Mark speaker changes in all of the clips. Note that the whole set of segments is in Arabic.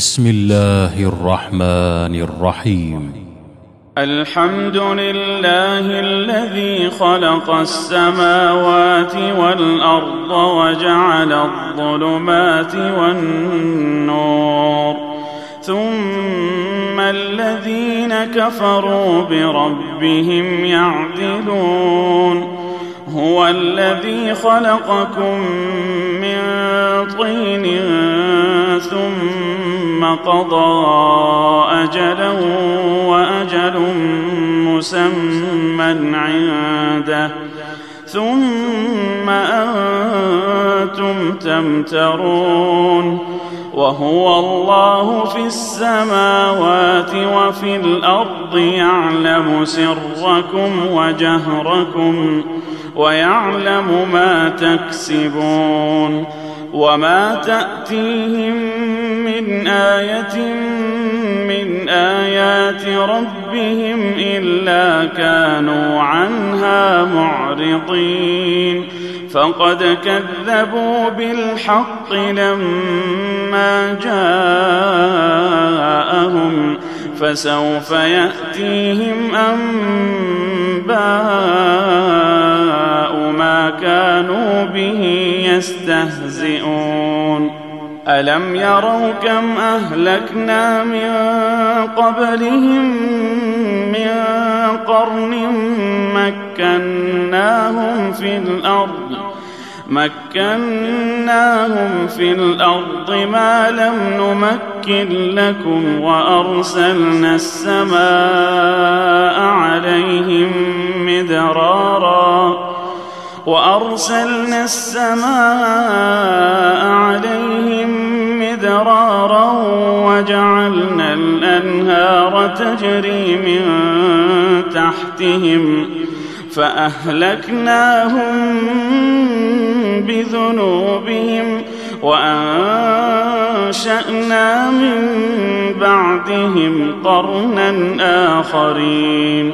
Speaker 1: بسم الله الرحمن الرحيم.
Speaker 2: الحمد لله الذي خلق السماوات والأرض وجعل الظلمات والنور، ثم الذين كفروا بربهم يعدلون. هو الذي خلقكم من طين ثم قضى أجلا وأجل مسمى عنده، ثم أنتم تمترون. وهو الله في السماوات وفي الأرض يعلم سركم وجهركم ويعلم ما تكسبون. وما تأتيهم من آية من آيات ربهم إلا كانوا عنها معرضين. فقد كذبوا بالحق لما جاءهم، فسوف يأتيهم أنباء ما كانوا به يستهزئون. ألم يروا كم أهلكنا من قبلهم من قرن مكناهم في الأرض ما لم نمكن لكم، وأرسلنا السماء عليهم مدرارا وجعلنا الأنهار تجري من تحتهم، فأهلكناهم بذنوبهم وأنشأنا من بعدهم قرنا آخرين.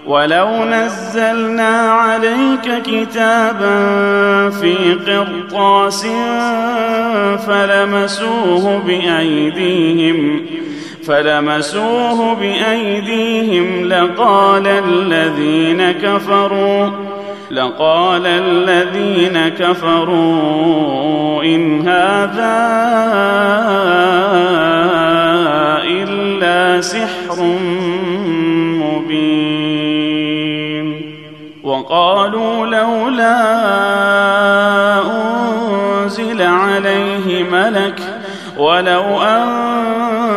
Speaker 2: ولو نزلنا عليك كتابا في قرطاس فلمسوه بأيديهم لقال الذين كفروا إن هذا إلا سحر مبين. وقالوا لولا أنزل عليه ملك، ولو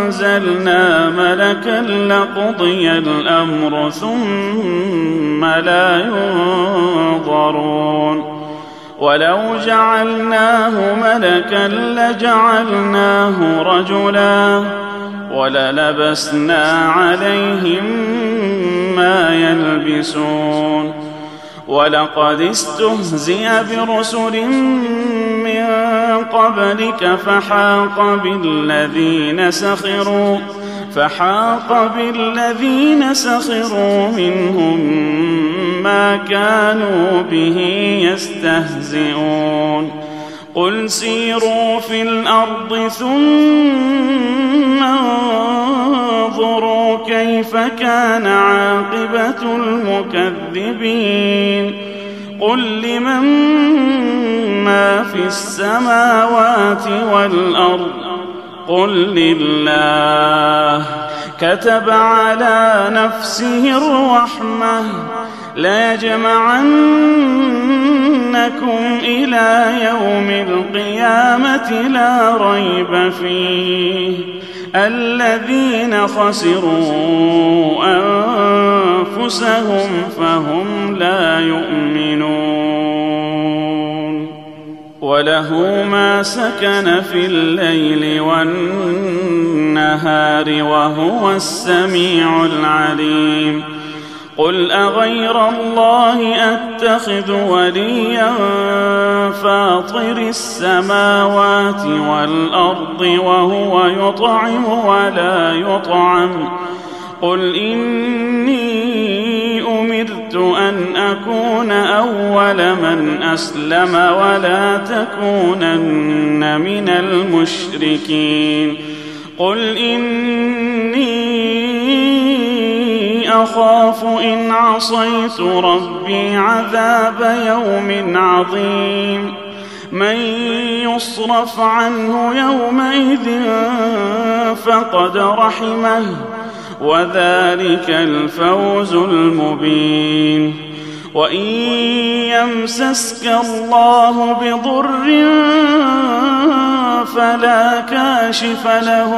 Speaker 2: أنزلنا ملكا لقضي الأمر ثم لا ينظرون. ولو جعلناه ملكا لجعلناه رجلا وللبسنا عليهم ما يلبسون. ولقد استهزئ برسل من قبلك فحاق بالذين سخروا منهم ما كانوا به يستهزئون. قل سيروا في الأرض ثم انظروا كيف كان عاقبة المكذبين. قل لمن ما في السماوات والأرض، قل لله. كتب على نفسه الرحمة ليجمعنكم إلى يوم القيامة لا ريب فيه. الذين خسروا أنفسهم فهم لا يؤمنون. وله ما سكن في الليل والنهار وهو السميع العليم. قل أغير الله أتخذ وليا فاطر السماوات والأرض وهو يطعم ولا يطعم. قل إني أمرت أن أكون أول من أسلم ولا تكونن من المشركين. قل إني أخاف إن عصيت ربي عذاب يوم عظيم من يصرف عنه يومئذ فقد رحمه وذلك الفوز المبين وإن يمسسك الله بضر فلا كاشف له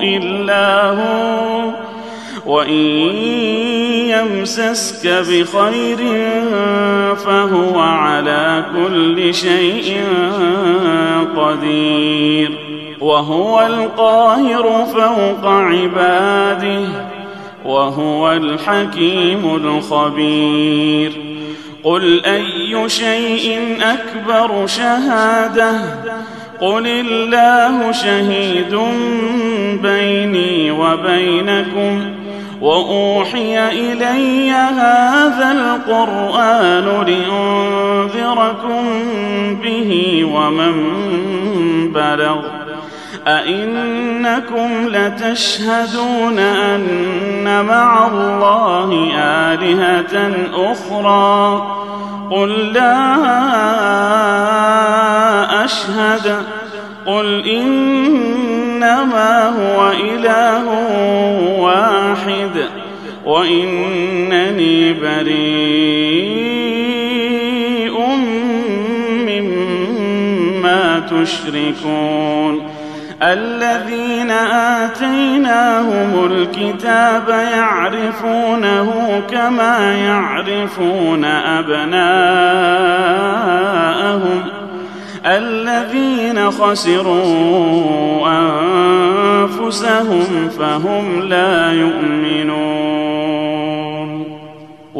Speaker 2: إلا هو وإن يمسسك بخير فهو على كل شيء قدير وهو القاهر فوق عباده وهو الحكيم الخبير قل أي شيء أكبر شهادة قل الله شهيد بيني وبينكم وأوحي إلي هذا القرآن لأنذركم به ومن بلغ أئنكم لتشهدون أن مع الله آلهة أخرى قل لا أشهد قل إنما هو إله واحد وإنني بريء مما تشركون الذين آتيناهم الكتاب يعرفونه كما يعرفون أبناءهم الذين خسروا أنفسهم فهم لا يؤمنون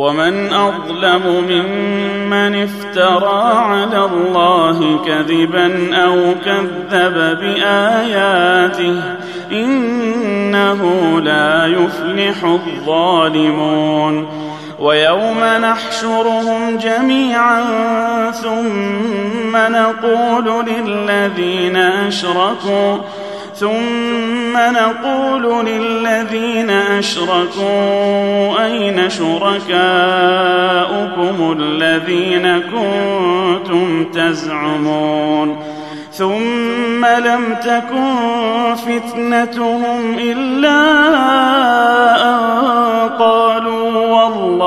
Speaker 2: ومن أظلم ممن افترى على الله كذبا أو كذب بآياته إنه لا يفلح الظالمون ويوم نحشرهم جميعا ثم نقول للذين أشركوا أين شركاؤكم الذين كنتم تزعمون ثم لم تكن فتنتهم إلا أن قالوا والله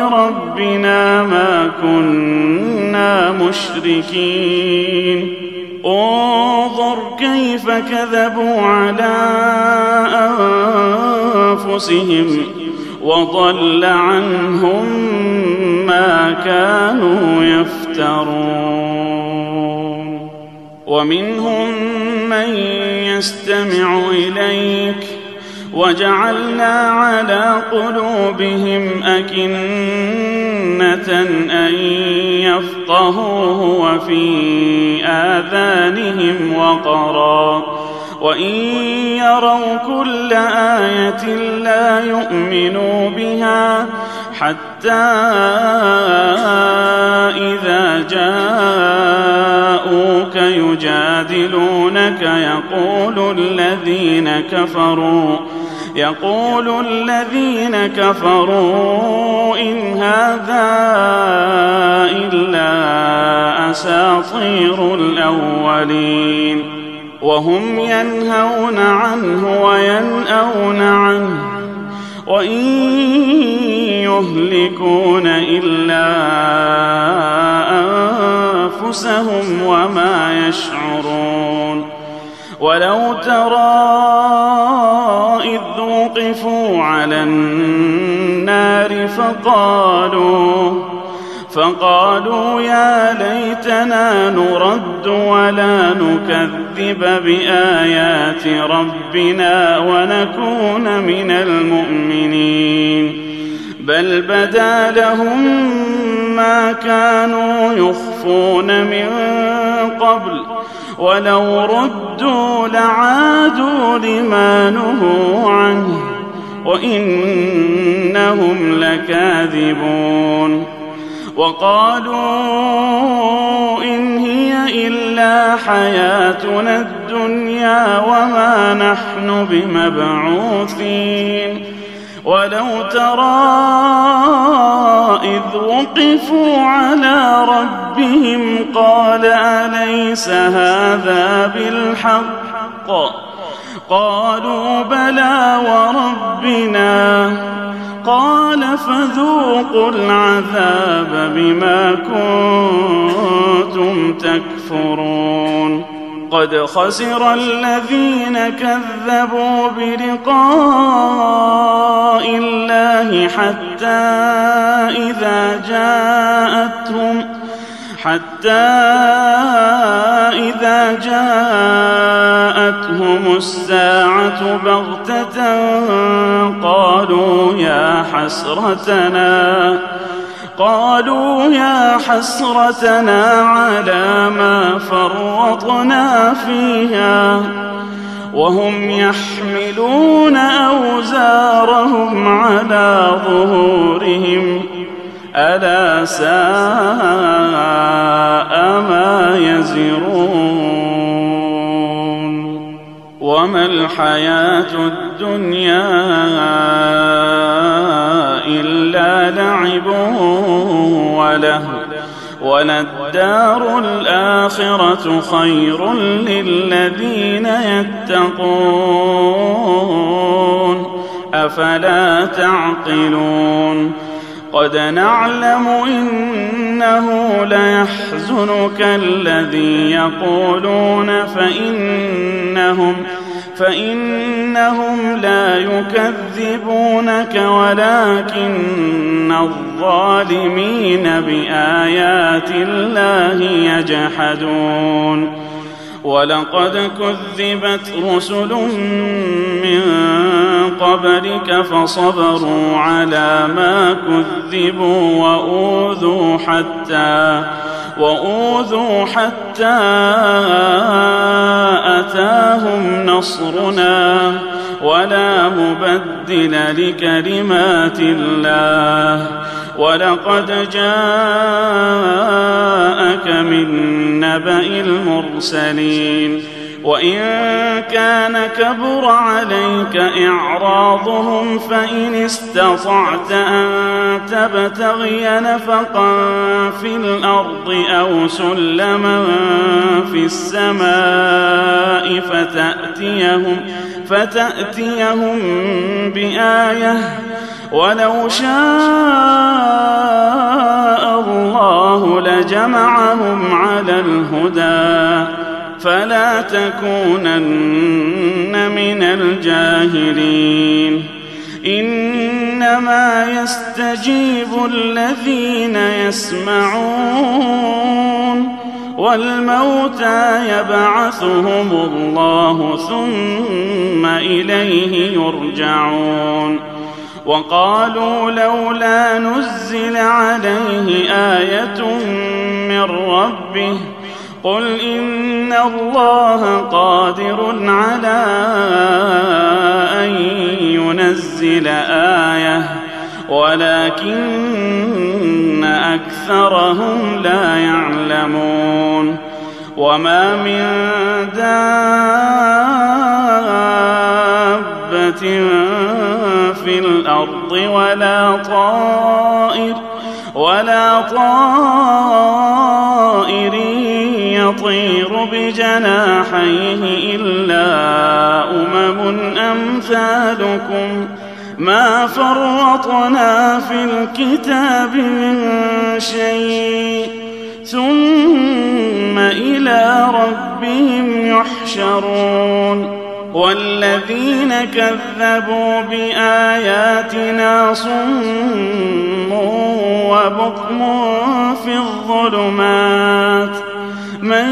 Speaker 2: ربنا ما كنا مشركين انظر كيف كذبوا على أنفسهم وضل عنهم ما كانوا يفترون ومنهم من يستمع إليك وجعلنا على قلوبهم أكنة أن يفقهوه وفي آذانهم وقرا وإن يروا كل آية لا يؤمنوا بها حتى إذا جاءوك يجادلونك يقول الذين كفروا إن هذا إلا أساطير الأولين وهم ينهون عنه وينأون عنه وإن يهلكون إلا أنفسهم وما يشعرون ولو ترى إذ وقفوا على النار فقالوا يا ليتنا نرد ولا نكذب بآيات ربنا ونكون من المؤمنين بل بدا لهم ما كانوا يخفون من قبل ولو ردوا لعادوا لما نهوا عنه وإنهم لكاذبون وقالوا إن هي إلا حياتنا الدنيا وما نحن بمبعوثين ولو ترى إذ وقفوا على ربهم قال أليس هذا بالحق قالوا بلى وربنا قال فذوقوا العذاب بما كنتم تكفرون قد خسر الذين كذبوا بلقاء الله حتى إذا جاءتهم الساعة بغتة قالوا يا حسرتنا على ما فرطنا فيها وهم يحملون أوزارهم على ظهورهم ألا ساء ما يزرون وما الحياة الدنيا إلا لعب ولهو وللدار الآخرة خير للذين يتقون أفلا تعقلون قد نعلم إنه ليحزنك الذي يقولون فإنهم لا يكذبونك ولكن الظالمين بآيات الله يجحدون ولقد كذبت رسل من قبلك فصبروا على ما كذبوا وأوذوا حتى أتاهم نصرنا ولا مبدل لكلمات الله ولقد جاءك من نبأ المرسلين وإن كان كبر عليك إعراضهم فإن استطعت أن تبتغي نفقا في الأرض أو سلما في السماء فتأتيهم بآية ولو شاء الله لجمعهم على الهدى فلا تكونن من الجاهلين إنما يستجيب الذين يسمعون والموتى يبعثهم الله ثم إليه يرجعون وقالوا لولا نزل عليه آية من ربه قل إن الله قادر على أن ينزل آية ولكن أكثرهم لا يعلمون وما من دابة في الأرض ولا طائر يطير بجناحيه إلا أمثالكم ما فرطنا في الكتاب من شيء ثم إلى ربهم يحشرون والذين كذبوا بآياتنا صم وبكم في الظلمات من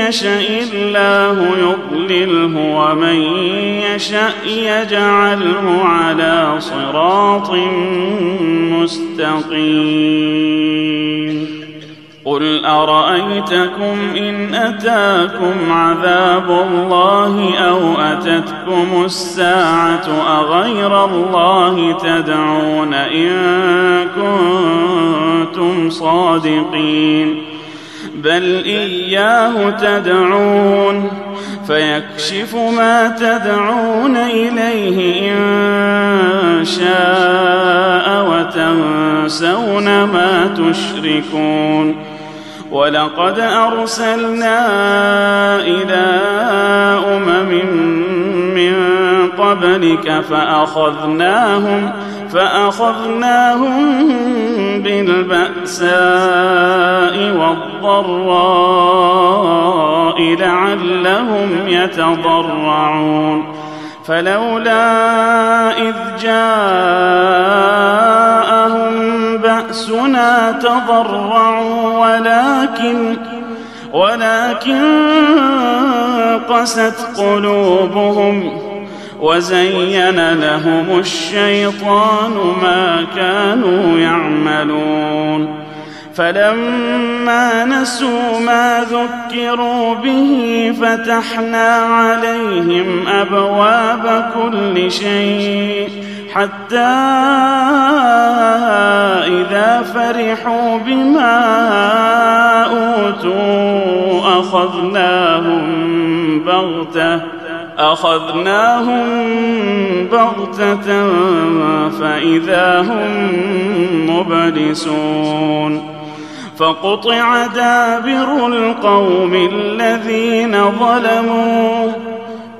Speaker 2: يشاء الله يضلله ومن يشاء يجعله على صراط مستقيم قل أرأيتكم إن أتاكم عذاب الله أو أتتكم الساعة أغير الله تدعون إن كنتم كنتم صادقين بل إياه تدعون فيكشف ما تدعون إليه إن شاء وتنسون ما تشركون ولقد أرسلنا إلى من قبلك فأخذناهم بالبأساء والضراء لعلهم يتضرعون فلولا إذ جاءهم بأسنا تضرعوا ولكن قست قلوبهم وزين لهم الشيطان ما كانوا يعملون فلما نسوا ما ذكروا به فتحنا عليهم أبواب كل شيء حتى إذا فرحوا بما أوتوا أخذناهم بغتة فإذا هم مبلسون فقطع دابر القوم الذين ظلموا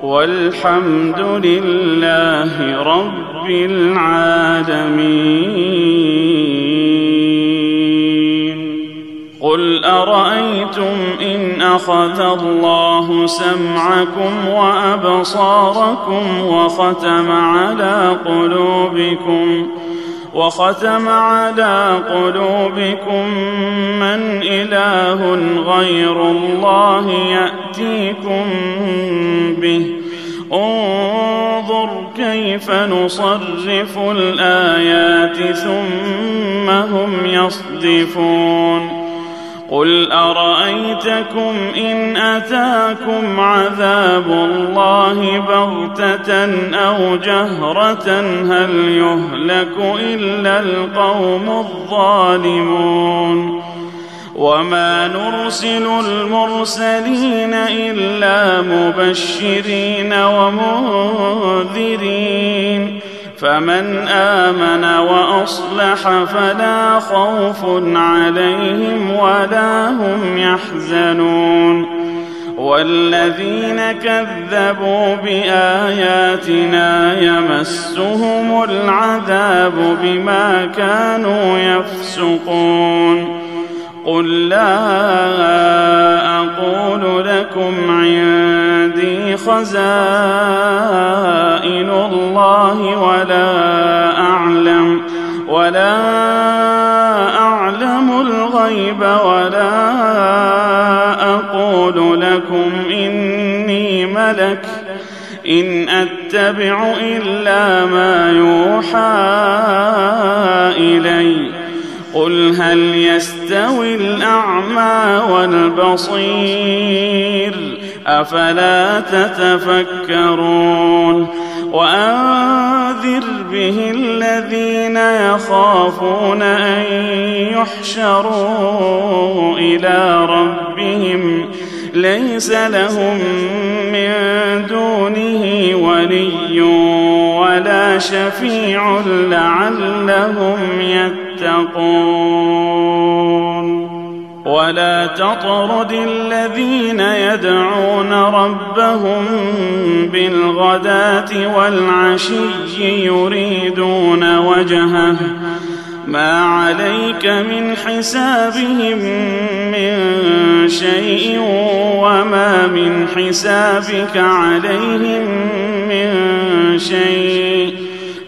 Speaker 2: والحمد لله رب العالمين. قل أرأيتم إن أخذ الله سمعكم وأبصاركم وختم على قلوبكم من إله غير الله يأتيكم به انظر كيف نصرف الآيات ثم هم يصدفون. قل أرأيتكم إن أتاكم عذاب الله بغتة أو جهرة هل يهلك إلا القوم الظالمون وما نرسل المرسلين إلا مبشرين ومنذرين فمن آمن وأصلح فلا خوف عليهم ولا هم يحزنون والذين كذبوا بآياتنا يمسهم العذاب بما كانوا يفسقون. قل لا أقول لكم عندي خزائن الله ولا أعلم الغيب ولا أقول لكم إني ملك إن أتبع إلا ما يوحى إلي. قل هل يستوي الأعمى والبصير أفلا تتفكرون. وأنذر به الذين يخافون أن يحشروا إلى ربهم ليس لهم من دونه ولي ولا شفيع لعلهم يتقون. ولا تطرد الذين يدعون ربهم بالغداة والعشي يريدون وجهه ما عليك من حسابهم من شيء وما من حسابك عليهم من شيء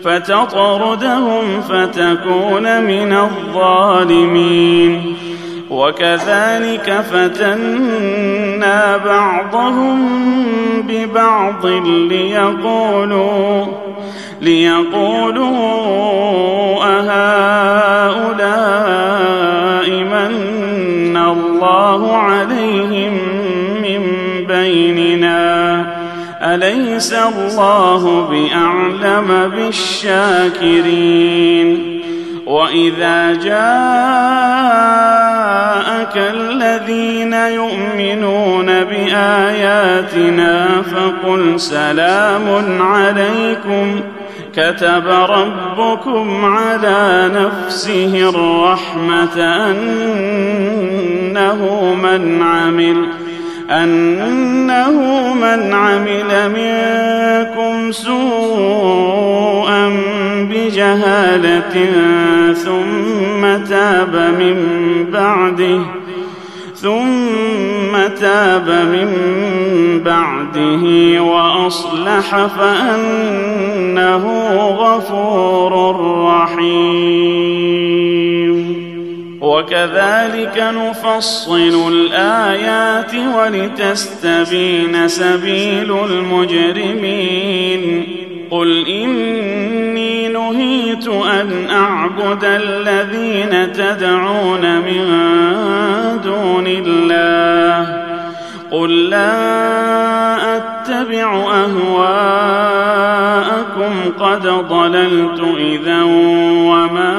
Speaker 2: فتطردهم فتكون من الظالمين. وكذلك فتنا بعضهم ببعض ليقولوا أهؤلاء من الله عليهم من بيننا أليس الله بأعلم بالشاكرين. وإذا جاء الذين يؤمنون بآياتنا فقل سلام عليكم كتب ربكم على نفسه الرحمة أنه من عمل منكم سوءا بجهالة ثم تاب من بعده وأصلح فأنه غفور رحيم. وكذلك نفصل الآيات ولتستبين سبيل المجرمين. قل إني نهيت أن أعبد الذين تدعون من دون الله. قل لا أتبع أهواءكم قد ضللت إذا وما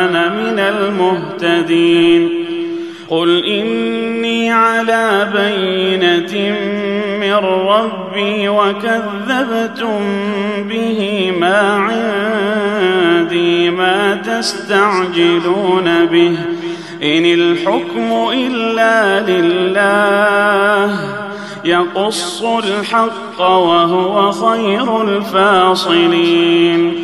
Speaker 2: أنا من المهتدين. قل إني على بينة من ربي وكذبتم به ما عندي ما تستعجلون به إن الحكم إلا لله يقص الحق وهو خير الفاصلين.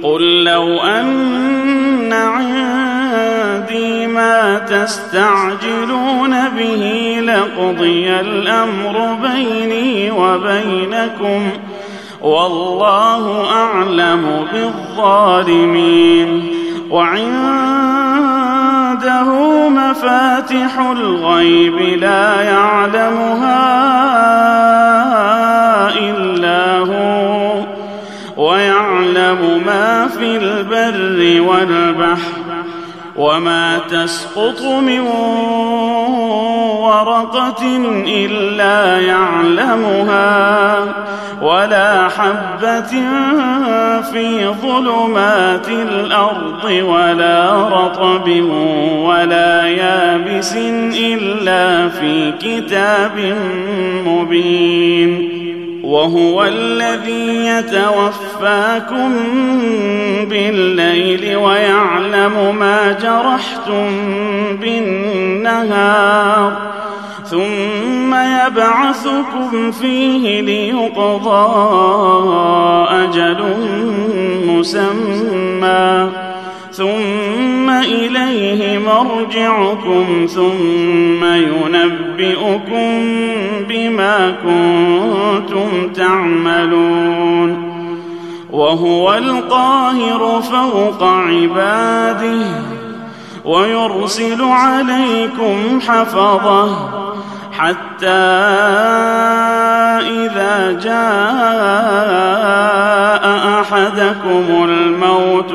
Speaker 2: قل لو أن عندي ما تستعجلون به لقضي الأمر بيني وبينكم والله أعلم بالظالمين. وعنده مفاتح الغيب لا يعلمها إلا هو ويعلم ما في البر والبحر وما تسقط من ورقة إلا يعلمها ولا حبة في ظلمات الأرض ولا رطب ولا يابس إلا في كتاب مبين. وهو الذي يتوفاكم بالليل ويعلم ما جرحتم بالنهار ثم يبعثكم فيه ليقضى أجل مسمى ثم إليه مرجعكم ثم ينبئكم بما كنتم تعملون. وهو القاهر فوق عباده ويرسل عليكم حفظه حتى إذا جاء أحدكم الموت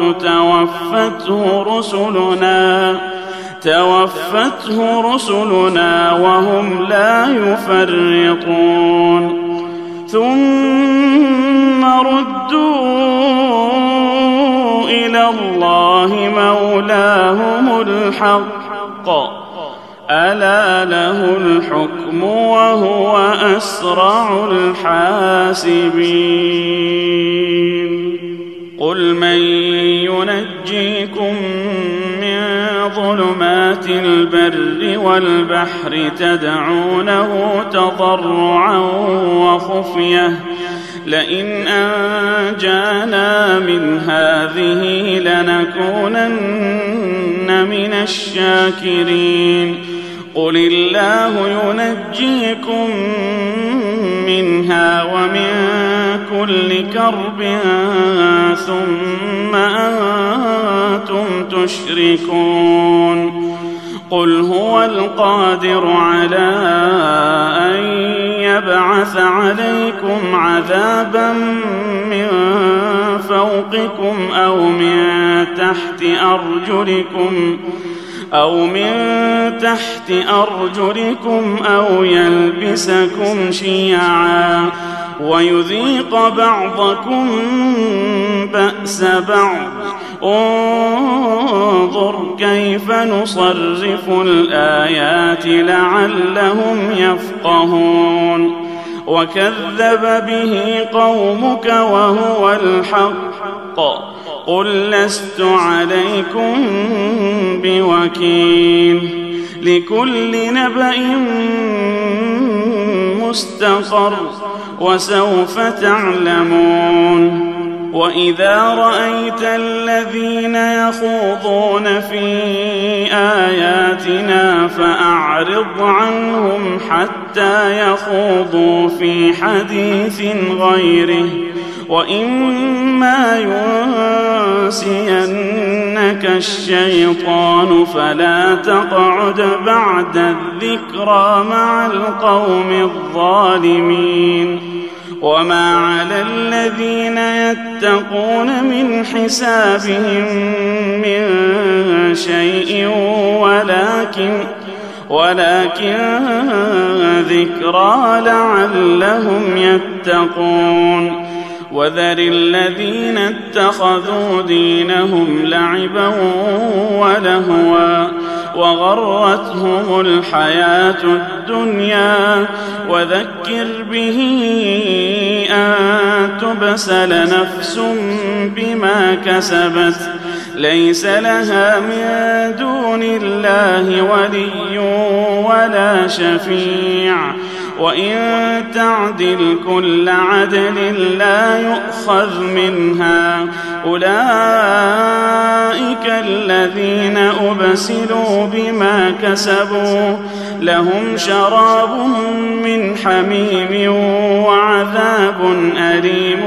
Speaker 2: توفته رسلنا وهم لا يفرطون ثم ردوا إلى الله مولاهم الحق ألا له الحكم وهو أسرع الحاسبين. قل من ينجيكم من ظلمات البر والبحر تدعونه تضرعا وخفية لئن أنجانا من هذه لنكونن من الشاكرين. قل الله ينجيكم منها ومن كل كرب ثم أنتم تشركون. قل هو القادر على أن يبعث عليكم عذابا من فوقكم أو من تحت أرجلكم أو يلبسكم شيعا ويذيق بعضكم بأس بعض انظر كيف نصرف الآيات لعلهم يفقهون وكذب به قومك وهو الحق قل لست عليكم بوكيل لكل نبأ مستقر وسوف تعلمون وإذا رأيت الذين يخوضون في آياتنا فأعرض عنهم حتى يخوضوا في حديث غيره وإما ينسينك الشيطان فلا تقعد بعد الذكرى مع القوم الظالمين وما على الذين يتقون من حسابهم من شيء ولكن ذكرى لعلهم يتقون وذر الذين اتخذوا دينهم لعبا ولهوا وغرتهم الحياة الدنيا وذكر به أن تبسل نفس بما كسبت ليس لها من دون الله ولي ولا شفيع وإن تعدل كل عدل لا يؤخذ منها أولئك الذين أبسلوا بما كسبوا لهم شراب من حميم وعذاب أليم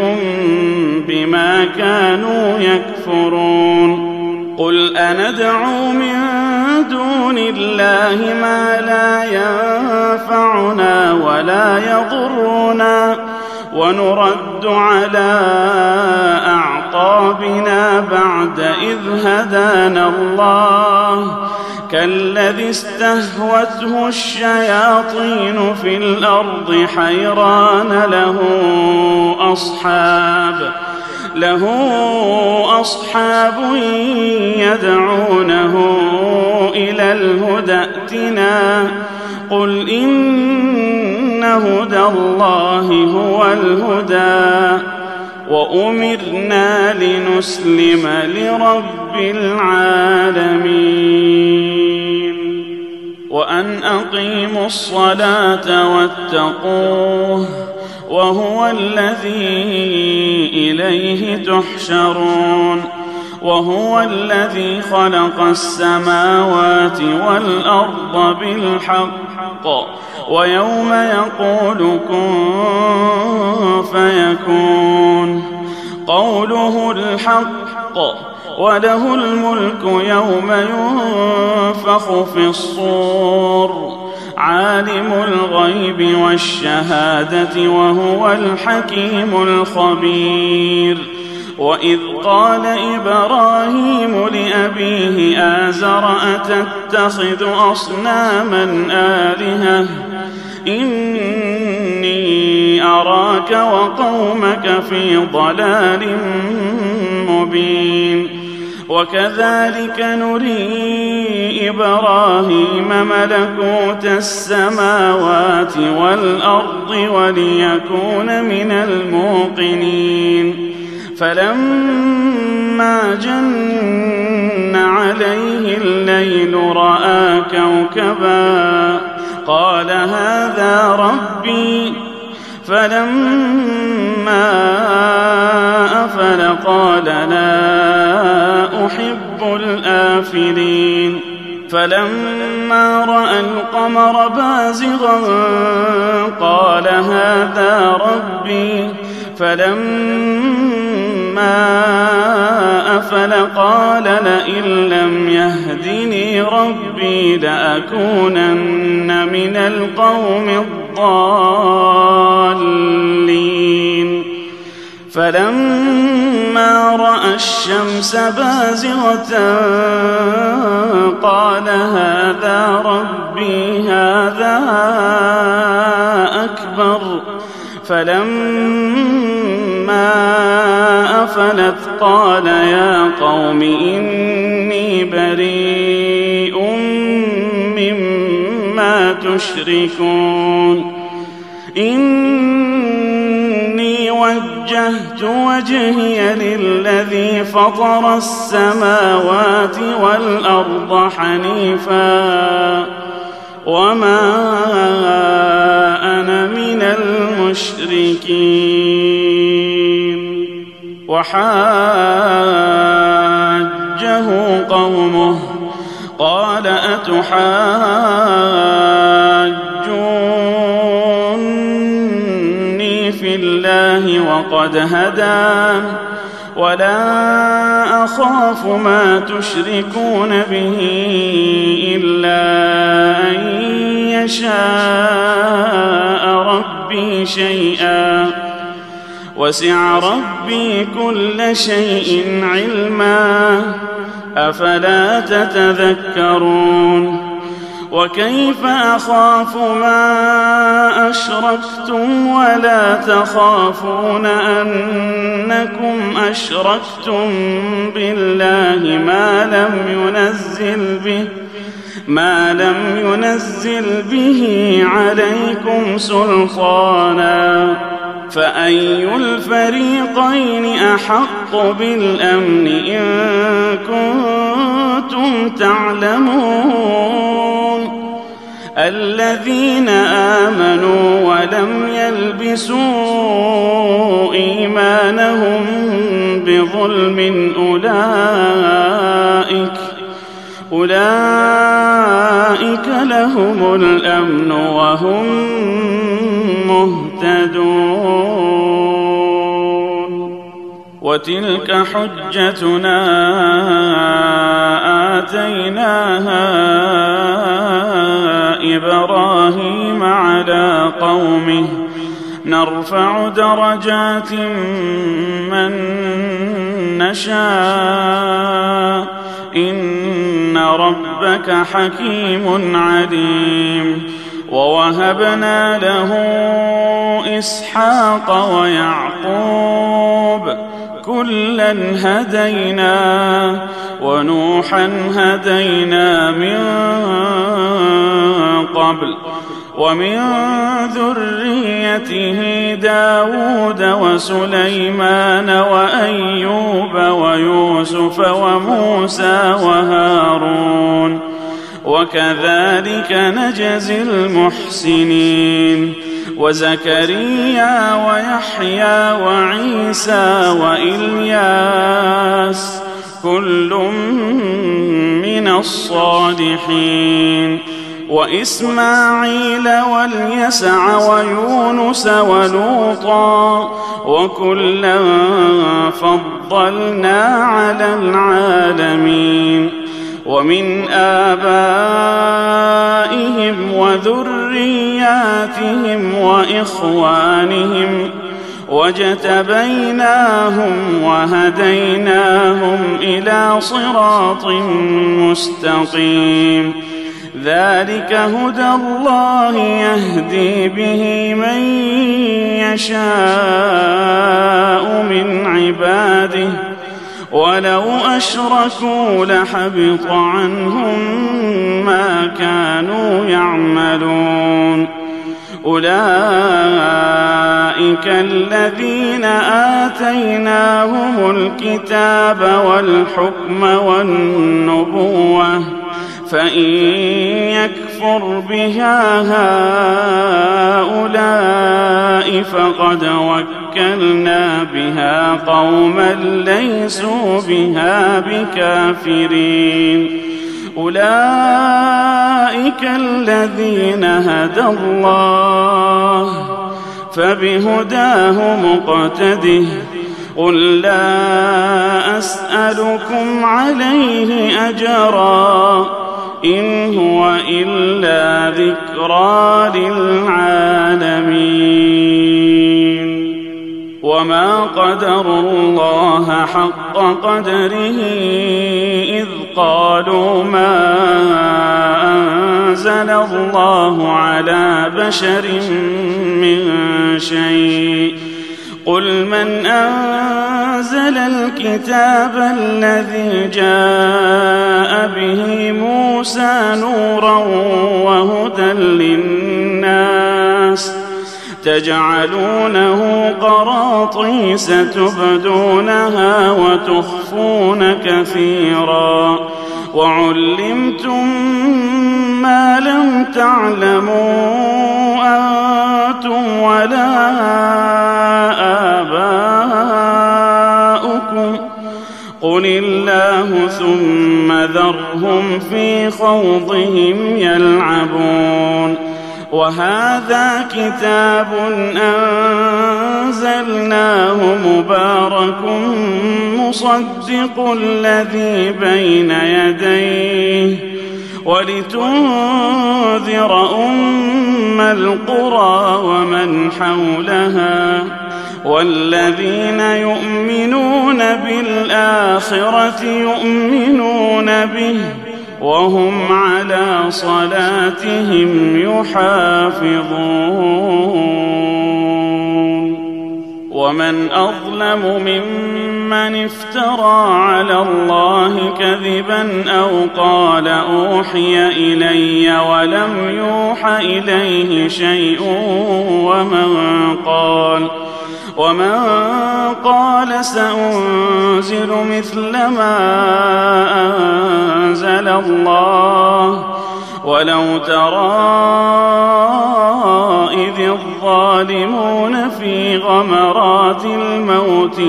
Speaker 2: بما كانوا يكفرون قل أندعو من دون الله ما لا ينفعنا ولا يضرنا ونرد على أعقابنا بعد إذ هدانا الله كالذي استهوته الشياطين في الأرض حيران له أصحاب يدعونه إلى الهدى ائتنا قل إن هدى الله هو الهدى وأمرنا لنسلم لرب العالمين وأن أقيموا الصلاة واتقوه وهو الذي إليه تحشرون وهو الذي خلق السماوات والأرض بالحق ويوم يقول كن فيكون قوله الحق وله الملك يوم ينفخ في الصور عالم الغيب والشهادة وهو الحكيم الخبير وإذ قال إبراهيم لأبيه آزر أتتخذ أصناما آلهة إني أراك وقومك في ضلال مبين وكذلك نري إبراهيم ملكوت السماوات والأرض وليكون من الموقنين فلما جن عليه الليل رأى كوكبا قال هذا ربي فلما أفل قال لا أحب الآفلين فلما رأى القمر بازغا قال هذا ربي فلما أفل قال لئن لم يهدني ربي لأكونن من القوم الضالين فلما رأى الشمس بازغة قال هذا ربي هذا أكبر فلما فافلت قال يا قوم إني بريء مما تشركون إني وجهت وجهي للذي فطر السماوات والأرض حنيفا وما أنا من المشركين وحاجه قومه قال أتحاجوني في الله وقد هدان ولا أخاف ما تشركون به إلا أن يشاء ربي شيئا وسع ربي كل شيء علما أفلا تتذكرون وكيف أخاف ما أشركتم ولا تخافون أنكم أشركتم بالله ما لم ينزل به عليكم سلطانا فأي الفريقين أحق بالأمن إن كنتم تعلمون الذين آمنوا ولم يلبسوا إيمانهم بظلم أولئك لهم الأمن وهم مهتدون وتلك حجتنا آتيناها إبراهيم على قومه نرفع درجات من نشاء إن ربك حكيم عليم ووهبنا له إسحاق ويعقوب كلا هدينا ونوحا هدينا من قبل ومن ذريته داود وسليمان وأيوب ويوسف وموسى وهارون وكذلك نجزي المحسنين وزكريا ويحيى وعيسى وإلياس كل من الصالحين وإسماعيل واليسع ويونس ولوطا وكلا فضلنا على العالمين ومن آبائهم وذرياتهم وإخوانهم واجتبيناهم وهديناهم إلى صراط مستقيم ذلك هدى الله يهدي به من يشاء من عباده ولو أشركوا لحبط عنهم ما كانوا يعملون أولئك الذين آتيناهم الكتاب والحكم والنبوة فإن يكفر بها هؤلاء فقد وكلنا بها قوما ليسوا بها بكافرين أولئك الذين هدى الله فبهداه مقتده قل لا أسألكم عليه أجرا إن هو إلا ذكرى للعالمين وما قدروا الله حق قدره إذ قالوا ما أنزل الله على بشر من شيء قل من أنزل أنزل الكتاب الذي جاء به موسى نورا وهدى للناس تجعلونه قراطيس تبدونها وتخفون كثيرا وعلمتم ما لم تعلموا أنتم ولا آباؤكم قل الله ثم ذرهم في خوضهم يلعبون وهذا كتاب أنزلناه مبارك مصدق الذي بين يديه ولتنذر أم القرى ومن حولها والذين يؤمنون بالآخرة يؤمنون به وهم على صلاتهم يحافظون ومن أظلم ممن افترى على الله كذبا أو قال أوحي إلي ولم يوح إليه شيء ومن قال سأنزل مثل ما أنزل الله ولو ترى إذ الظالمون في غمرات الموت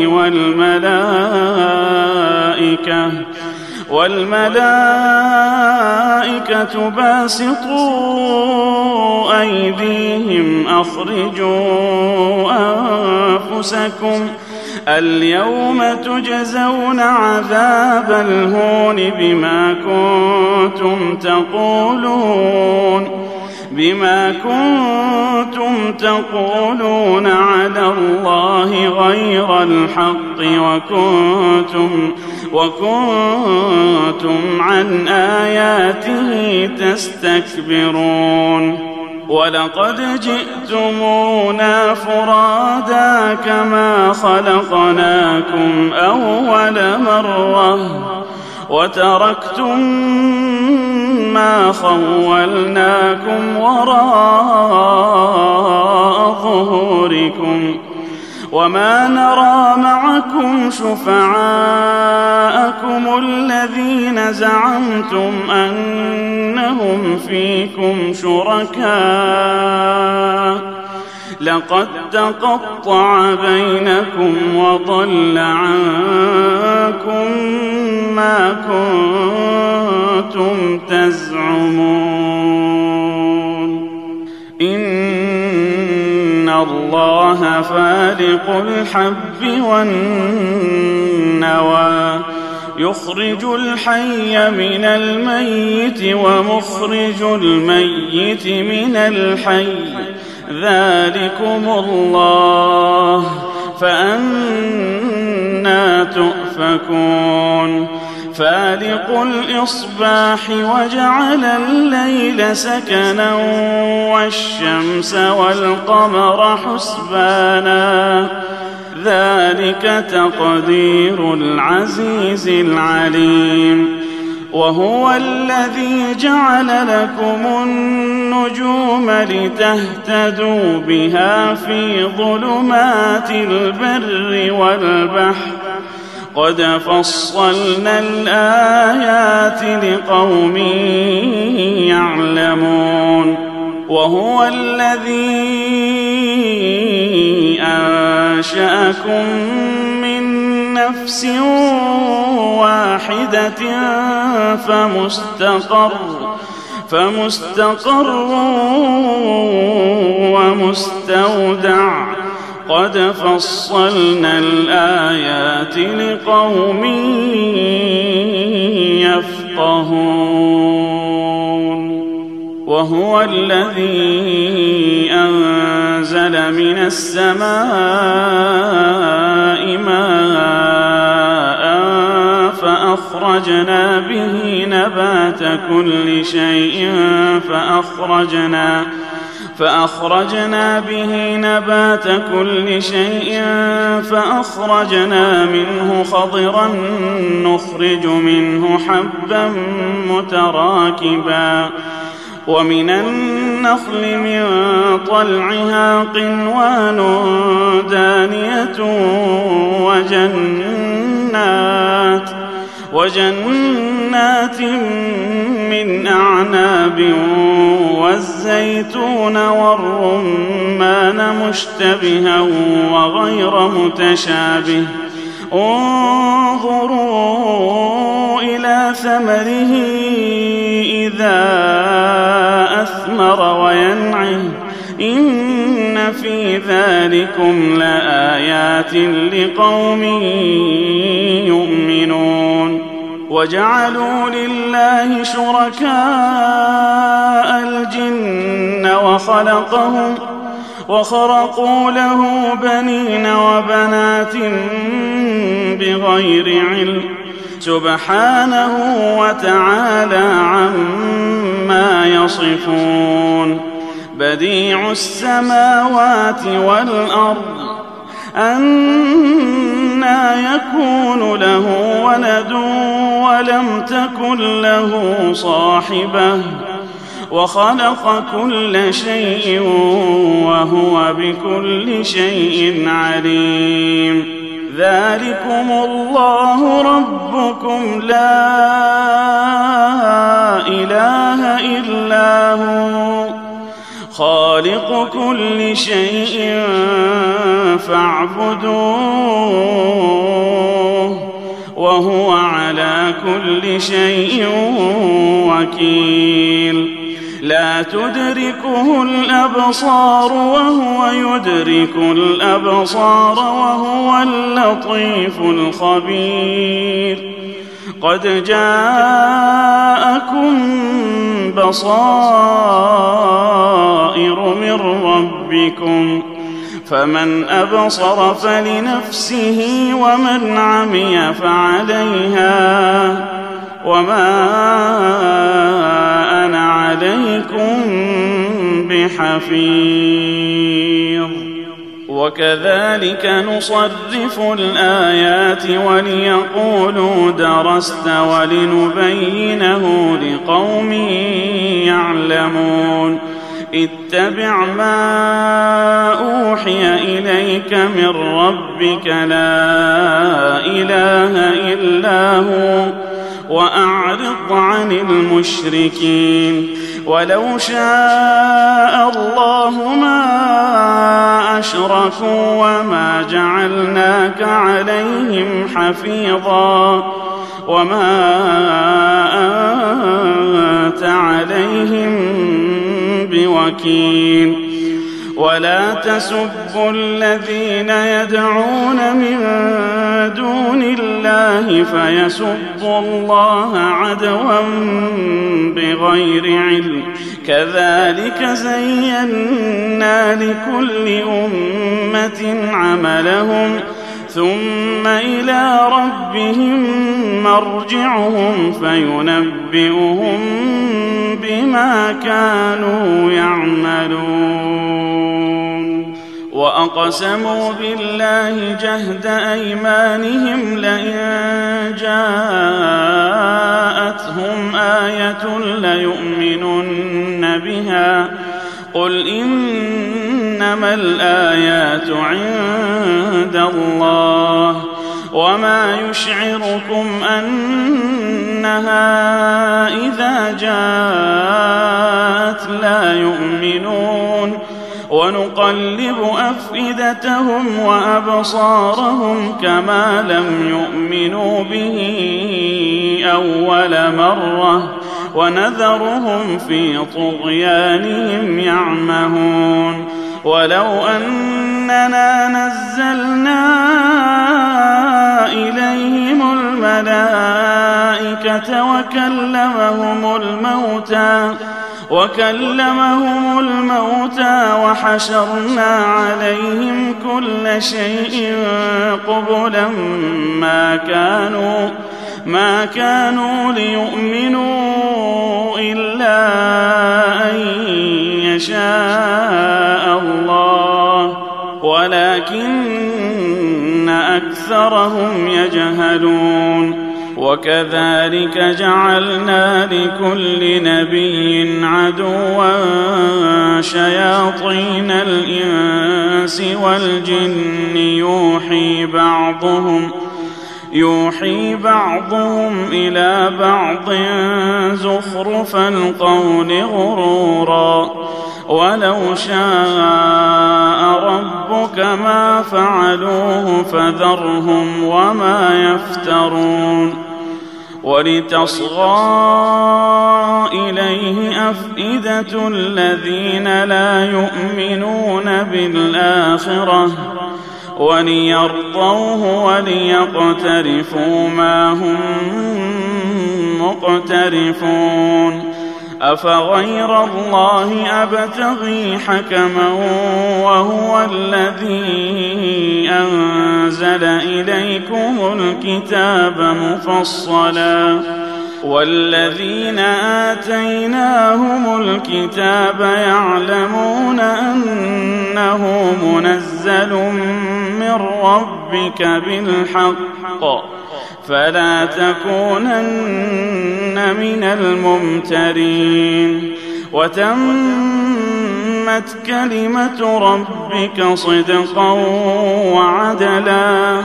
Speaker 2: والملائكة باسطوا أيديهم أخرجوا أنفسكم اليوم تجزون عذاب الهون بما كنتم تقولون على الله غير الحق وكنتم عن آياته تستكبرون ولقد جئتمونا فرادا كما خلقناكم أول مرة وتركتم ما خولناكم وراء ظهوركم وما نرى معكم شفعاءكم الذين زعمتم أنهم فيكم شركاء لقد تقطع بينكم وضل عنكم ما كنتم تزعمون إن الله فالق الحب والنوى يخرج الحي من الميت ومخرج الميت من الحي ذلكم الله فأنى تؤفكون فالق الإصباح وجعل الليل سكنا والشمس والقمر حسبانا ذلك تقدير العزيز العليم وهو الذي جعل لكم النجوم لتهتدوا بها في ظلمات البر والبحر قد فصلنا الآيات لقوم يعلمون وهو الذي أنشأكم من نفس واحدة فمستقر ومستودع قد فصلنا الآيات لقوم يفقهون وهو الذي أنزل من السماء ماء فأخرجنا به نبات كل شيء فأخرجنا به نبات كل شيء فأخرجنا منه خضرا نخرج منه حبا متراكبا ومن النخل من طلعها قنوان دانية وجنات من أعناب والزيتون والرمان مشتبها وغير متشابه انظروا إلى ثمره إذا أثمر وينعه إن في ذلكم لآيات لقوم يؤمنون وجعلوا لله شركاء الجن وخرقوا له بنين وبنات بغير علم سبحانه وتعالى عما يصفون بديع السماوات والأرض أنى يكون له ولد ولم تكن له صاحبة وخلق كل شيء وهو بكل شيء عليم ذلكم الله ربكم لا إله إلا هو خالق كل شيء فاعبدوه وهو على كل شيء وكيل لا تدركه الأبصار وهو يدرك الأبصار وهو اللطيف الخبير قد جاءكم بصائر من ربكم فمن أبصر فلنفسه ومن عمي فعليها وما أنا عليكم بحفيظ وكذلك نصرف الآيات وليقولوا درست ولنبينه لقوم يعلمون اتبع ما أوحي إليك من ربك لا إله إلا هو وأعرض عن المشركين ولو شاء الله ما أشركوا وما جعلناك عليهم حفيظا وما أنت عليهم بوكيل ولا تسبوا الذين يدعون من دون الله فيسبوا الله عدوا بغير علم كذلك زينا لكل أمة عملهم ثم إلى ربهم مرجعهم فينبئهم بما كانوا يعملون وأقسموا بالله جهد أيمانهم لئن جاءتهم آية ليؤمنن بها قل إنما الآيات عند الله وما يشعركم أنها إذا جاءت لا يؤمنون ونقلب أفئدتهم وأبصارهم كما لم يؤمنوا به أول مرة ونذرهم في طغيانهم يعمهون ولو أننا نزلنا إليهم الملائكة وكلمهم الموتى وحشرنا عليهم كل شيء قبلا ما كانوا ليؤمنوا إلا أن يشاء أكثرهم يجهلون وكذلك جعلنا لكل نبي عدوا شياطين الإنس والجن يوحي بعضهم إلى بعض زخرف القول غرورا ولو شاء ربك ما فعلوه فذرهم وما يفترون ولتصغى إليه أفئدة الذين لا يؤمنون بالآخرة وليرضوه وليقترفوا ما هم مقترفون أفغير الله أبتغي حكما وهو الذي أنزل إليكم الكتاب مفصلا والذين آتيناهم الكتاب يعلمون أنه منزل من ربك بالحق فلا تكونن من الممترين وتمت كلمة ربك صدقا وعدلا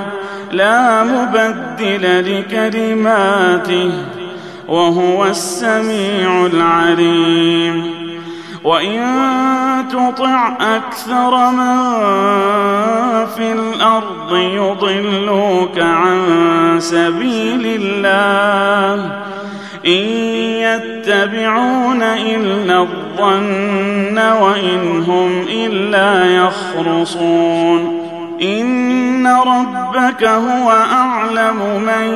Speaker 2: لا مبدل لكلماته وهو السميع العليم وإن تطع أكثر من في الأرض يضلوك عن سبيل الله إن يتبعون إلا الظن وإن هم إلا يخرصون إن ربك هو أعلم من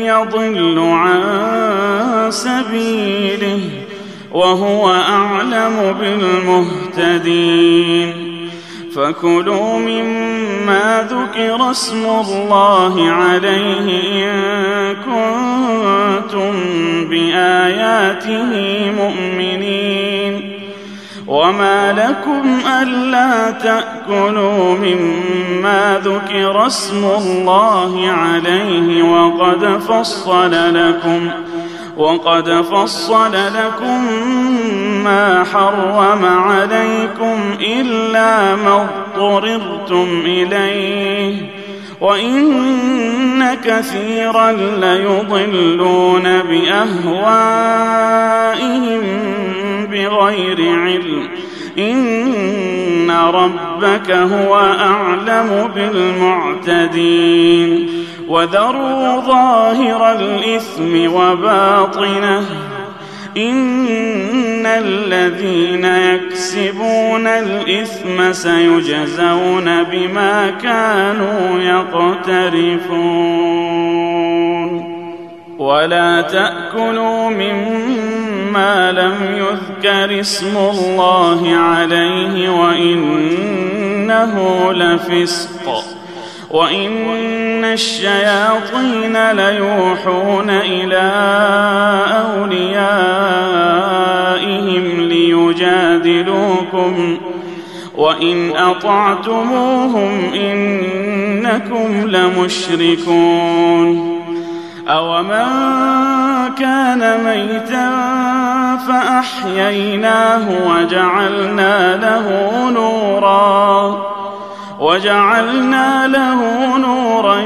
Speaker 2: يضل عن سبيله وهو أعلم بالمهتدين فكلوا مما ذكر اسم الله عليه إن كنتم بآياته مؤمنين وما لكم ألا تأكلوا مما ذكر اسم الله عليه وقد فصل لكم ما حرم عليكم إلا ما اضطررتم إليه وإن كثيرا ليضلون بأهوائهم بغير علم إن ربك هو أعلم بالمعتدين وذروا ظاهر الإثم وباطنه إن الذين يكسبون الإثم سيجزون بما كانوا يقترفون ولا تأكلوا مما لم يذكر اسم الله عليه وإنه لفسق وإن الشياطين ليوحون إلى أوليائهم ليجادلوكم وإن أطعتموهم إنكم لمشركون أومن كان ميتا فأحييناه وجعلنا له نورا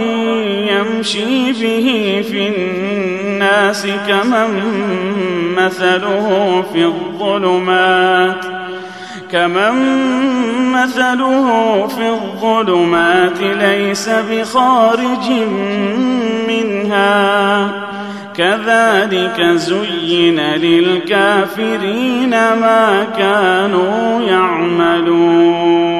Speaker 2: يمشي به في الناس كمن مثله في الظلمات ليس بخارج منها كذلك زين للكافرين ما كانوا يعملون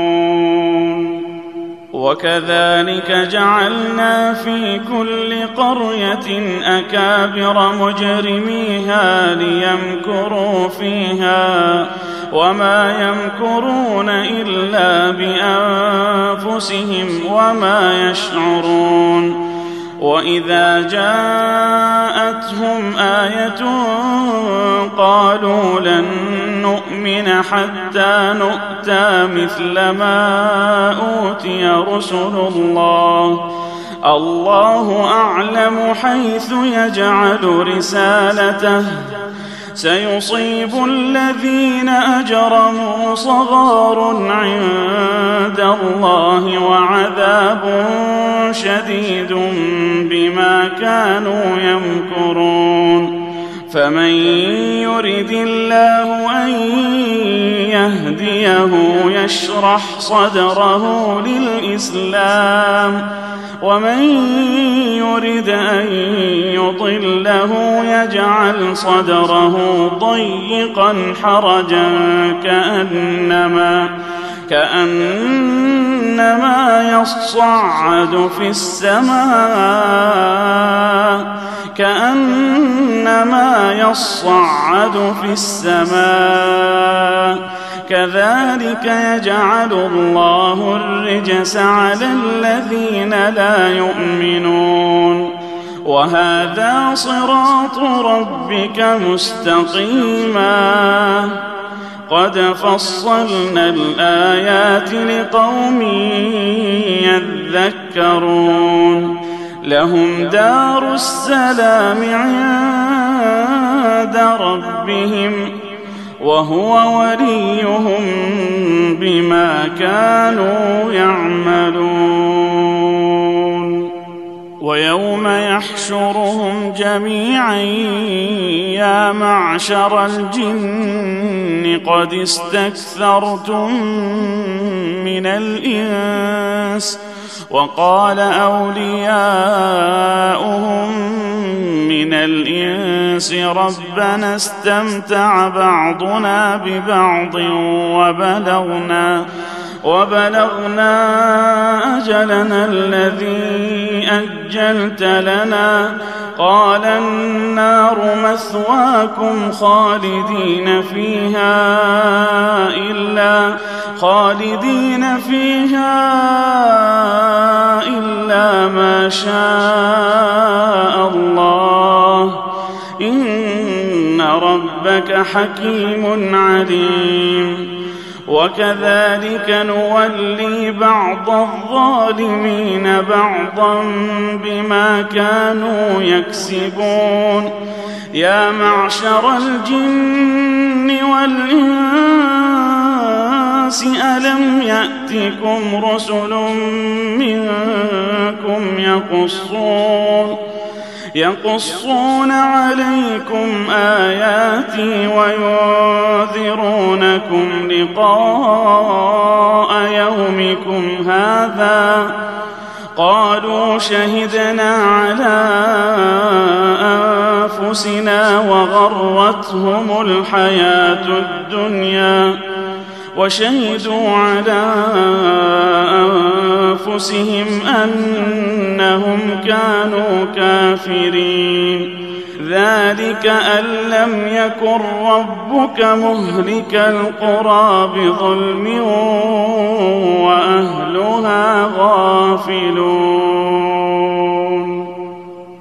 Speaker 2: وكذلك جعلنا في كل قرية أكابر مجرميها ليمكروا فيها وما يمكرون إلا بأنفسهم وما يشعرون وإذا جاءتهم آية قالوا لن نؤمن حتى نؤتى مثل ما أوتي رسل الله الله أعلم حيث يجعل رسالته سيصيب الذين أجرموا صغار عند الله وعذاب شديد بما كانوا يمكرون فمن يرد الله أن يهديه يشرح صدره للإسلام ومن يرد أن يضله يجعل صدره ضيقا حرجا كأنما يصعد في السماء كذلك يجعل الله الرجس على الذين لا يؤمنون وهذا صراط ربك مستقيما قد فصلنا الآيات لقوم يذكرون لهم دار السلام عند ربهم وهو وليهم بما كانوا يعملون ويوم يحشرهم جميعا يا معشر الجن قد استكثرتم من الإنس وقال أولياؤهم من الإنس ربنا استمتع بعضنا ببعض وبلغنا أجلنا الذي أجلت لنا قال النار مثواكم خالدين فيها إلا ما شاء الله إن ربك حكيم عليم وكذلك نولي بعض الظالمين بعضا بما كانوا يكسبون يا معشر الجن والإنس ألم يأتكم رسل منكم يقصون عليكم آياتي وينذرونكم لقاء يومكم هذا قالوا شهدنا على أنفسنا وغرتهم الحياة الدنيا وشهدوا على أنفسهم أنهم كانوا كافرين ذلك أن لم يكن ربك مهلك القرى بظلم وأهلها غافلون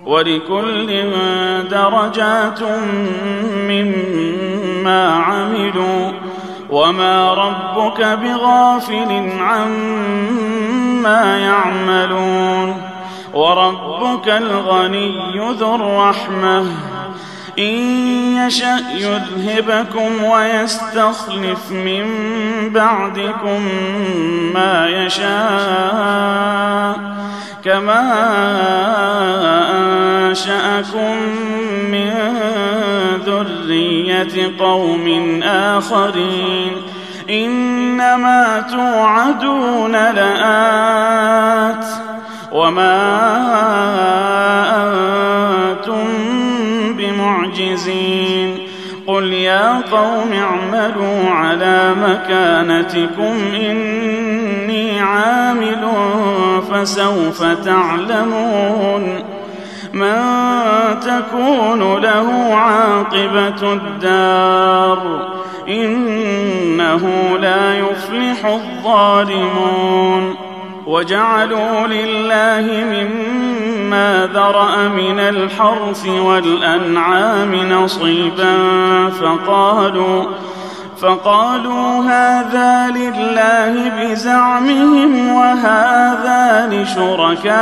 Speaker 2: ولكل درجات مما عملوا وما ربك بغافل عما يعملون وربك الغني ذو الرحمة إن يشأ يذهبكم ويستخلف من بعدكم ما يشاء كما أنشأكم من ذرية قوم آخرين إنما توعدون لآت وما أنتم بمعجزين قل يا قوم اعملوا على مكانتكم إني عامل فسوف تعلمون من تكون له عاقبة الدار إنه لا يفلح الظالمون وجعلوا لله مما ذرأ من الحرث والأنعام نصيبا فقالوا هذا لله بزعمهم وهذا لشركائنا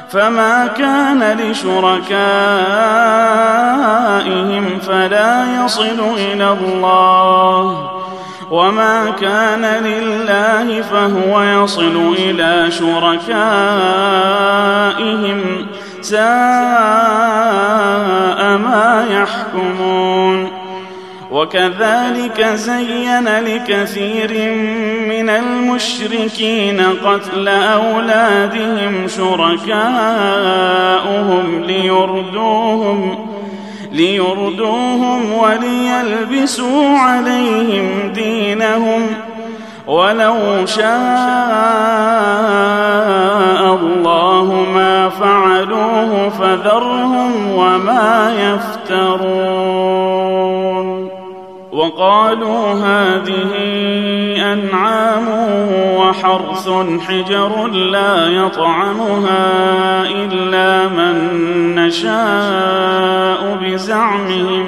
Speaker 2: فما كان لشركائهم فلا يصل إلى الله وما كان لله فهو يصل إلى شركائهم ساء ما يحكمون. وكذلك زين لكثير من المشركين قتل أولادهم شركاؤهم ليردوهم وليلبسوا عليهم دينهم ولو شاء الله ما فعلوه فذرهم وما يفترون. وقالوا هذه أنعام وحرث حجر لا يطعمها إلا من نشاء بزعمهم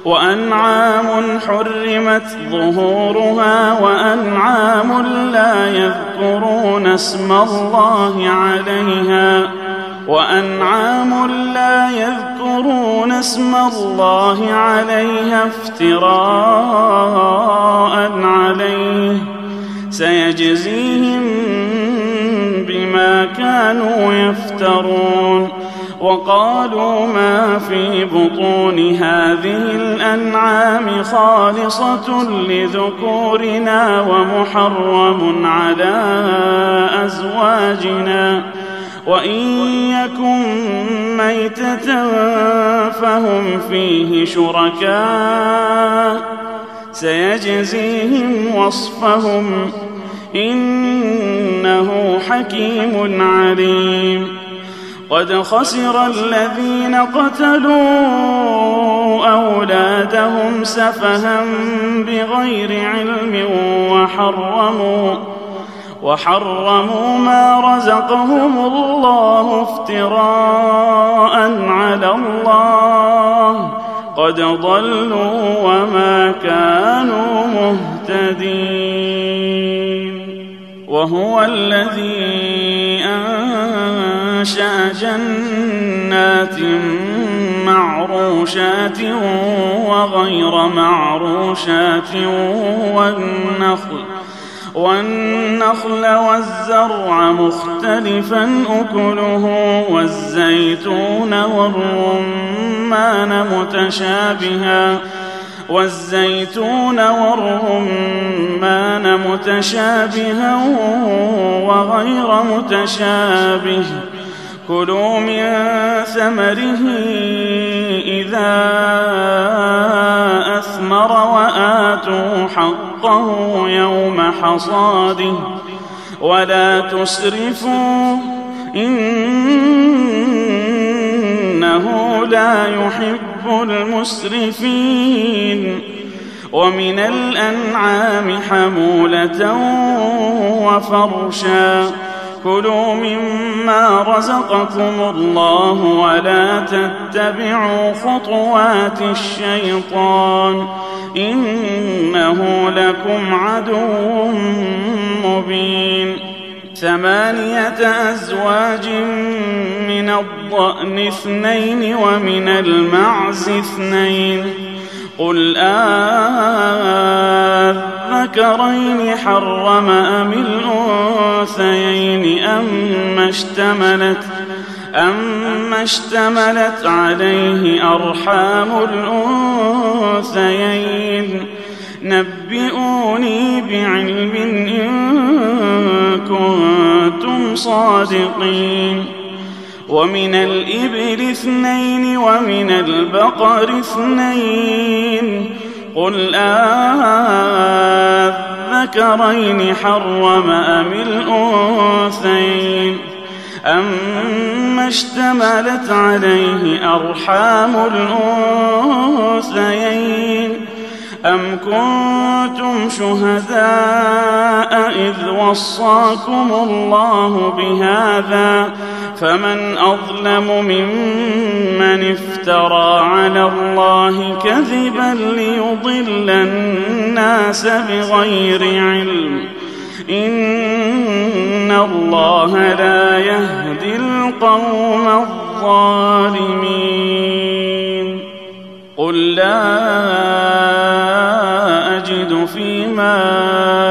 Speaker 2: وأنعام حرمت ظهورها وأنعام لا يذكرون اسم الله عليها افتراء عليه سيجزيهم بما كانوا يفترون. وقالوا ما في بطون هذه الأنعام خالصة لذكورنا ومحرم على أزواجنا وإن يكن ميتة فهم فيه شركاء سيجزيهم وصفهم إنه حكيم عليم. قد خسر الذين قتلوا أولادهم سفها بغير علم وحرموا ما رزقهم الله افتراء على الله قد ضلوا وما كانوا مهتدين. وهو الذي أنشأ جنات معروشات وغير معروشات والنخل والزرع مختلفا أكله والزيتون والرمان متشابها وغير متشابه كلوا من ثمره إذا أثمر وآتوا حقه يوم حصاده ولا تسرفوا إنه لا يحب المسرفين. ومن الأنعام حمولة وفرشا كلوا مما رزقكم الله ولا تتبعوا خطوات الشيطان إنه لكم عدو مبين. 8 أزواج من الضأن 2 ومن المعز 2 قل أذكرين حرم أم الأنثيين أما اشتملت عليه أرحام الأنثيين نبئوني بعلم إن كنتم صادقين. ومن الإبل 2 ومن البقر 2 قل أذكرين حرم أم الأنثيين أما اشتملت عليه أرحام الأنثيين أم كنتم شهداء إذ وصاكم الله بهذا فمن أظلم ممن افترى على الله كذبا ليضل الناس بغير علم، إن الله لا يهدي القوم الظالمين. قل لا أجد فيما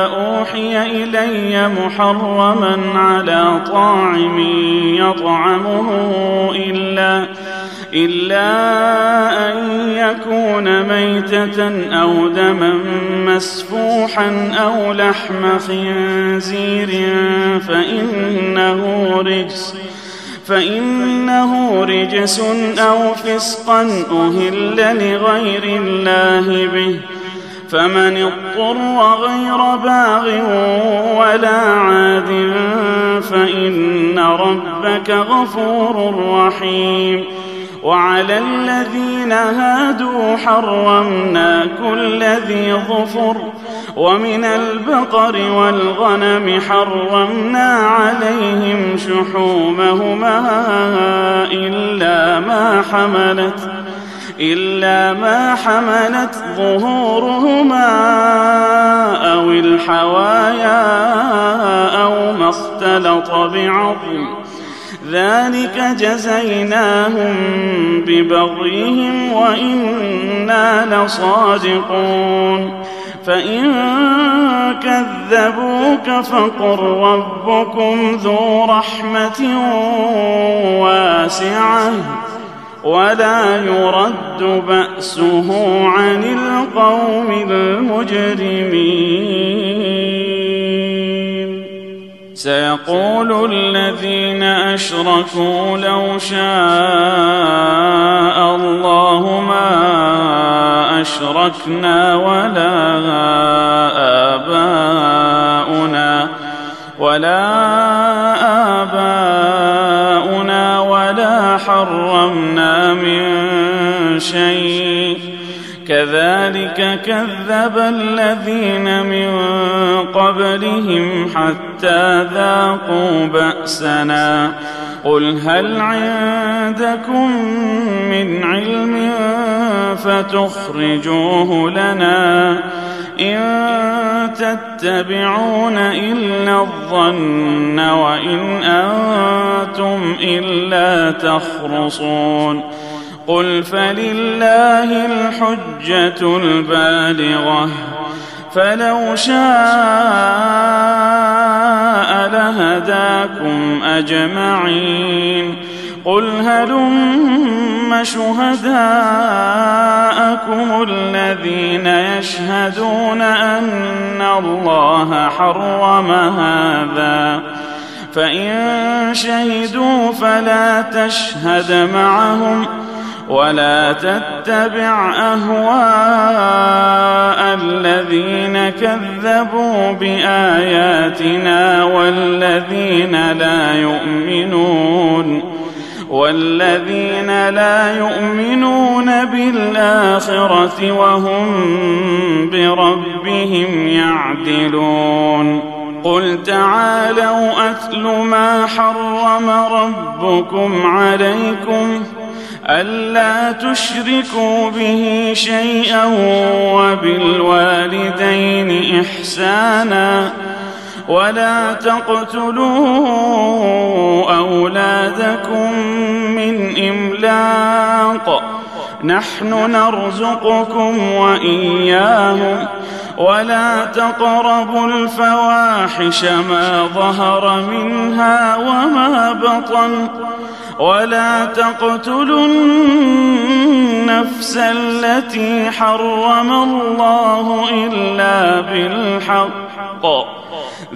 Speaker 2: أوحي إلي محرما على طاعم يطعمه إلا أن يكون ميتة أو دما مسفوحا أو لحم خنزير فإنه رجس أو فسقا أهل لغير الله به، فمن اضطر غير باغ ولا عاد فإن ربك غفور رحيم. وعلى الذين هادوا حرمنا كل ذي ظفر، ومن البقر والغنم حرمنا عليهم شحومهما إلا ما حملت ظهورهما أو الحوايا أو ما اختلط بعظم، ذلك جزيناهم ببغيهم وإنا لصادقون. فإن كذبوك فقل ربكم ذو رحمة واسعة ولا يرد بأسه عن القوم المجرمين. سيقول الذين أشركوا لو شاء الله ما أشركنا ولا آباؤنا ولا حرمنا من شيء، كذلك كذب الذين من قبلهم حتى ذاقوا بأسنا. قل هل عندكم من علم فتخرجوه لنا؟ إن تتبعون إلا الظن وإن أنتم إلا تخرصون. قل فلله الحجة البالغة، فلو شاء لهداكم أجمعين. قل هلم شهداءكم الذين يشهدون أن الله حرم هذا، فإن شهدوا فلا تشهد معهم ولا تتبع أهواء الذين كذبوا بآياتنا والذين لا يؤمنون بالآخرة وهم بربهم يعدلون. قل تعالوا أتل ما حرم ربكم عليكم ألا تشركوا به شيئا وبالوالدين إحسانا ولا تقتلوا أولادكم من إملاق، نحن نرزقكم وإياهم، ولا تقربوا الفواحش ما ظهر منها وما بطن، ولا تقتلوا النفس التي حرم الله إلا بالحق،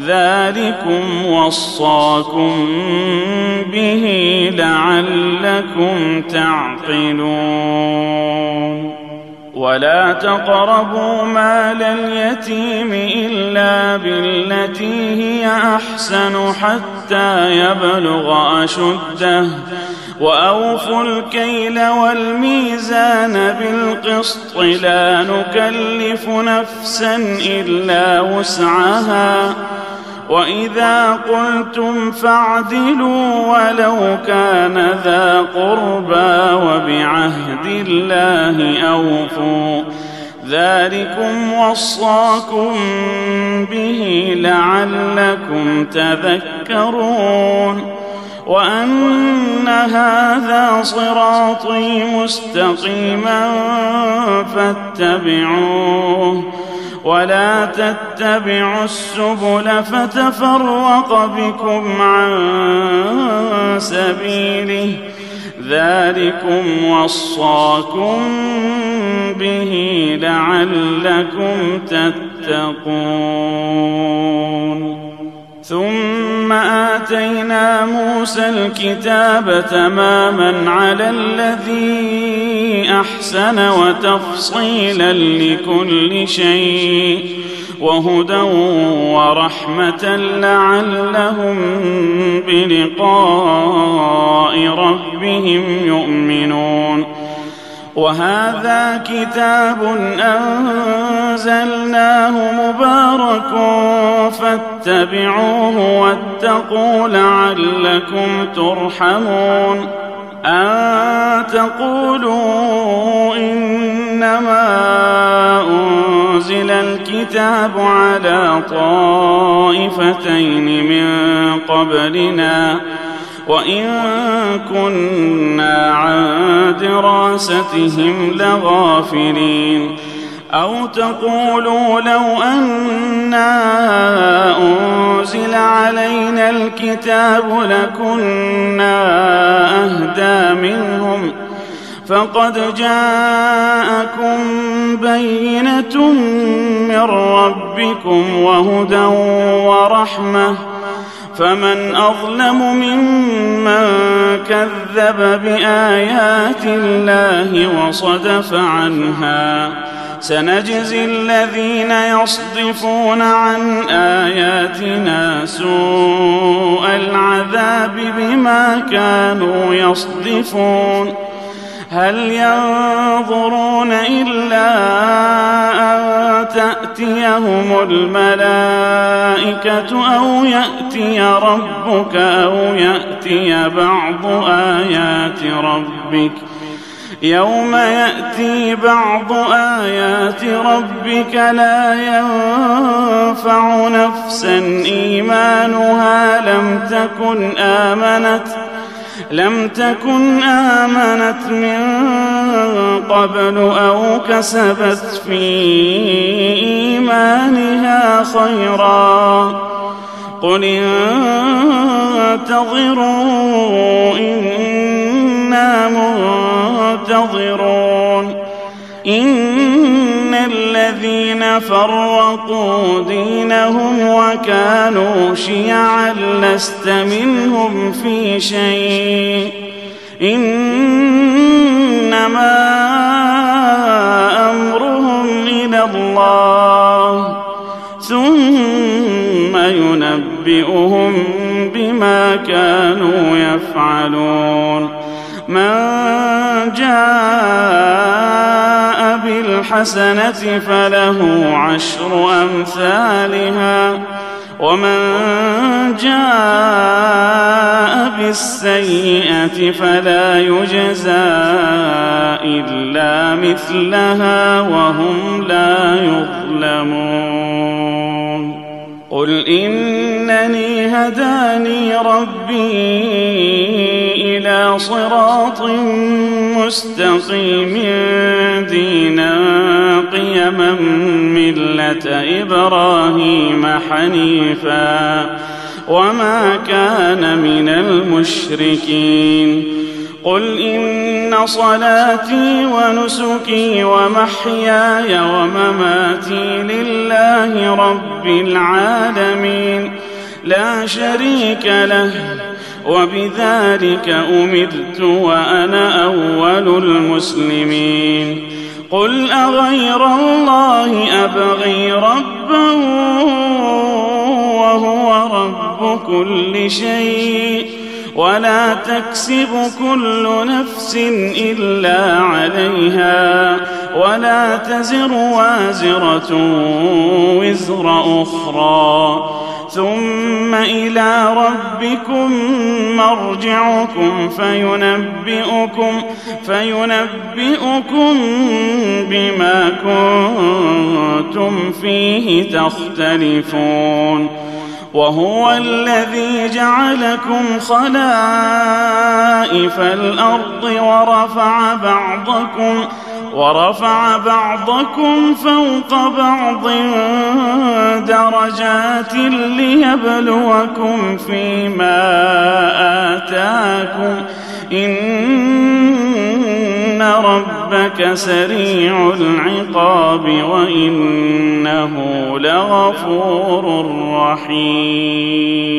Speaker 2: ذلكم وصاكم به لعلكم تعقلون. ولا تقربوا مال اليتيم إلا بالتي هي أحسن حتى يبلغ أشده، وأوفوا الكيل والميزان بالقسط، لا نكلف نفسا إلا وسعها، وإذا قلتم فاعدلوا ولو كان ذا قربى وبعهد الله أوفوا ذلكم وصاكم به لعلكم تذكرون وأن هذا صراطي مستقيما فاتبعوه ولا تتبعوا السبل فتفرق بكم عن سبيله ذلكم وصاكم به لعلكم تتقون ثم آتينا موسى الكتاب تماما على الذي أحسن وتفصيلا لكل شيء وهدى ورحمة لعلهم بلقاء ربهم يؤمنون وهذا كتاب أنزلناه مبارك فاتبعوه واتقوا لعلكم ترحمون أن تقولوا إنما أنزل الكتاب على طائفتين من قبلنا وإن كنا عن دراستهم لغافلين أو تقولوا لو أنا أنزل علينا الكتاب لكنا أهدى منهم فقد جاءكم بينة من ربكم وهدى ورحمة فمن أظلم ممن كذب بآيات الله وصدف عنها سنجزي الذين يصدفون عن آياتنا سوء العذاب بما كانوا يصدفون هل ينظرون إلا أن تأتيهم الملائكة أو يأتي ربك أو يأتي بعض آيات ربك يوم يأتي بعض آيات ربك لا ينفع نفسا إيمانها لم تكن آمنت من قبل أو كسبت في إيمانها خيرا قل انتظروا إنا منتظرون إن الذين فرقوا دينهم وكانوا شيعا لست منهم في شيء إنما أمرهم إلى الله ثم ينبئهم بما كانوا يفعلون من جاء بالحسنة فله 10 أمثالها ومن جاء بالسيئة فلا يجزى إلا مثلها وهم لا يظلمون قل إنني هداني ربي إلى صراط مستقيم دينا قيما ملة إبراهيم حنيفا وما كان من المشركين قل إن صلاتي ونسكي ومحياي ومماتي لله رب العالمين لا شريك له وبذلك أمرت وأنا أول المسلمين قل أغير الله أبغي ربا وهو رب كل شيء ولا تكسب كل نفس إلا عليها ولا تزر وازرة وزر أخرى ثم إلى ربكم مرجعكم فينبئكم بما كنتم فيه تختلفون. وهو الذي جعلكم خلائف الأرض ورفع بعضكم فوق بعض درجات ليبلوكم فيما آتاكم إن ربك سريع العقاب وإنه لغفور رحيم.